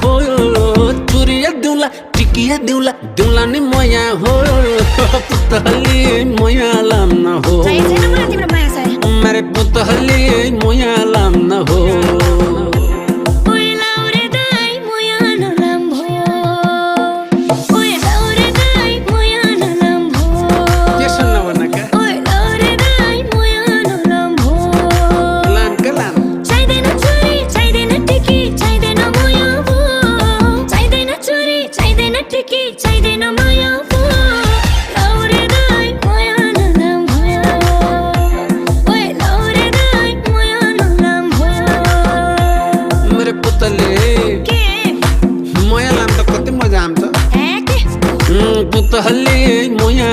हो चुरिया दिउला टिकिया दिउला दिउला नि मया हो पुतहली मया लाम न हो मेरे पुतहली मया लाम न हो पुतहली मोया